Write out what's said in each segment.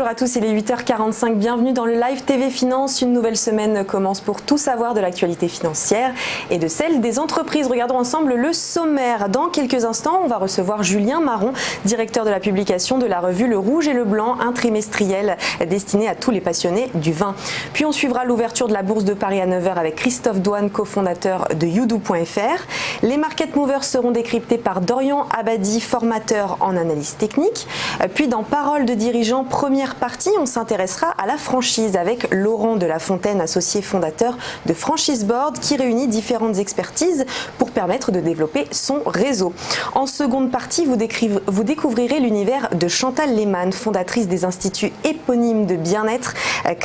Bonjour à tous, il est 8h45, bienvenue dans le Live TV Finance. Une nouvelle semaine commence pour tout savoir de l'actualité financière et de celle des entreprises. Regardons ensemble le sommaire. Dans quelques instants, on va recevoir Julien Marron, directeur de la publication de la revue Le Rouge et le Blanc, un trimestriel destiné à tous les passionnés du vin. Puis on suivra l'ouverture de la Bourse de Paris à 9h avec Christophe Douane, cofondateur de Youdou.fr. Les market movers seront décryptés par Dorian Abadi, formateur en analyse technique. Puis dans Parole de dirigeants, première partie, on s'intéressera à la franchise avec Laurent de la Fontaine, associé fondateur de Franchise Board, qui réunit différentes expertises pour permettre de développer son réseau. En seconde partie, vous découvrirez l'univers de Chantal Lehmann, fondatrice des instituts éponymes de bien-être,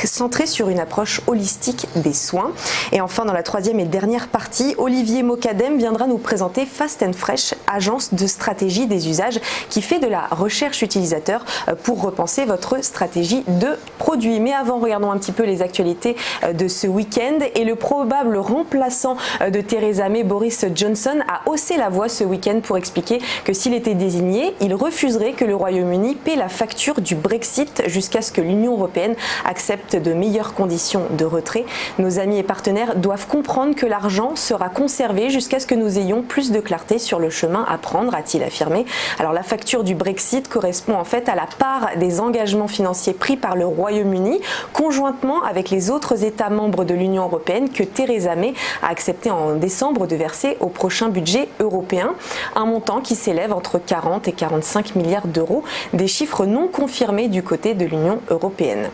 centrés sur une approche holistique des soins. Et enfin, dans la troisième et dernière partie, Olivier Mocadem viendra nous présenter Fast & Fresh, agence de stratégie des usages qui fait de la recherche utilisateur pour repenser votre stratégie de produit. Mais avant, regardons un petit peu les actualités de ce week-end. Et le probable remplaçant de Theresa May, Boris Johnson, a haussé la voix ce week-end pour expliquer que s'il était désigné, il refuserait que le Royaume-Uni paie la facture du Brexit jusqu'à ce que l'Union européenne accepte de meilleures conditions de retrait. Nos amis et partenaires doivent comprendre que l'argent sera conservé jusqu'à ce que nous ayons plus de clarté sur le chemin à prendre, a-t-il affirmé. Alors la facture du Brexit correspond en fait à la part des engagements financiers pris par le Royaume-Uni conjointement avec les autres États membres de l'Union européenne que Theresa May a accepté en décembre de verser au prochain budget européen, un montant qui s'élève entre 40 et 45 milliards d'euros, des chiffres non confirmés du côté de l'Union européenne.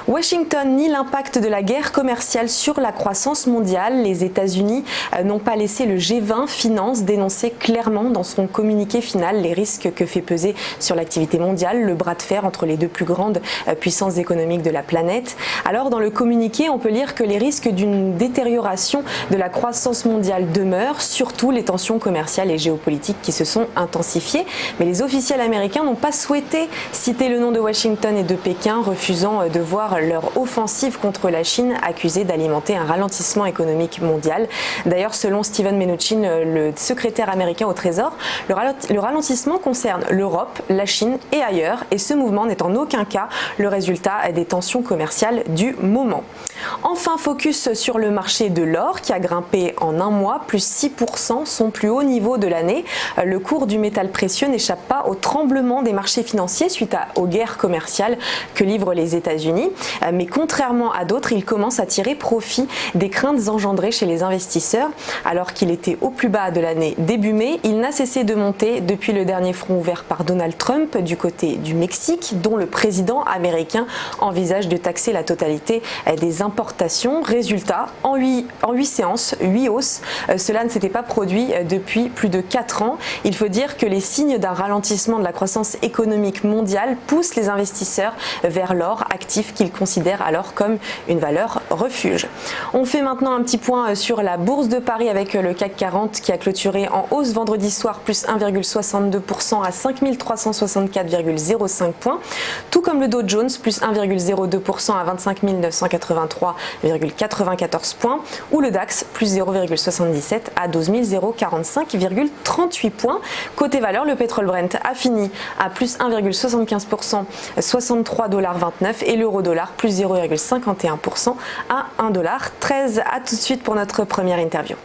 Washington nie l'impact de la guerre commerciale sur la croissance mondiale. Les États-Unis n'ont pas laissé le G20 Finance dénoncer clairement dans son communiqué final les risques que fait peser sur l'activité mondiale le bras de fer entre les deux plus grandes puissances économiques de la planète. Alors dans le communiqué, on peut lire que les risques d'une détérioration de la croissance mondiale demeurent, surtout les tensions commerciales et géopolitiques qui se sont intensifiées. Mais les officiels américains n'ont pas souhaité citer le nom de Washington et de Pékin, refusant de voir leur offensive contre la Chine accusée d'alimenter un ralentissement économique mondial. D'ailleurs, selon Steven Mnuchin, le secrétaire américain au Trésor, le ralentissement concerne l'Europe, la Chine et ailleurs, et ce mouvement n'est en aucun cas le résultat des tensions commerciales du moment. Enfin, focus sur le marché de l'or qui a grimpé en un mois, plus 6%, son plus haut niveau de l'année. Le cours du métal précieux n'échappe pas au tremblement des marchés financiers suite aux guerres commerciales que livrent les États-Unis. Mais contrairement à d'autres, il commence à tirer profit des craintes engendrées chez les investisseurs. Alors qu'il était au plus bas de l'année début mai, il n'a cessé de monter depuis le dernier front ouvert par Donald Trump du côté du Mexique, dont le président américain envisage de taxer la totalité des importations. Résultat, en 8 séances, 8 hausses. Cela ne s'était pas produit depuis plus de 4 ans. Il faut dire que les signes d'un ralentissement de la croissance économique mondiale poussent les investisseurs vers l'or, actif qu'ils considèrent alors comme une valeur refuge. On fait maintenant un petit point sur la Bourse de Paris avec le CAC 40 qui a clôturé en hausse vendredi soir, plus 1,62% à 5364,05 points, tout comme le Dow Jones, plus 1,02% à 25 983,94 points, ou le DAX, plus 0,77 à 12 045,38 points. Côté valeur, le pétrole Brent a fini à plus 1,75%, 63,29 $, et l'euro-dollar, plus 0,51% à 1,13 $. A tout de suite pour notre première interview.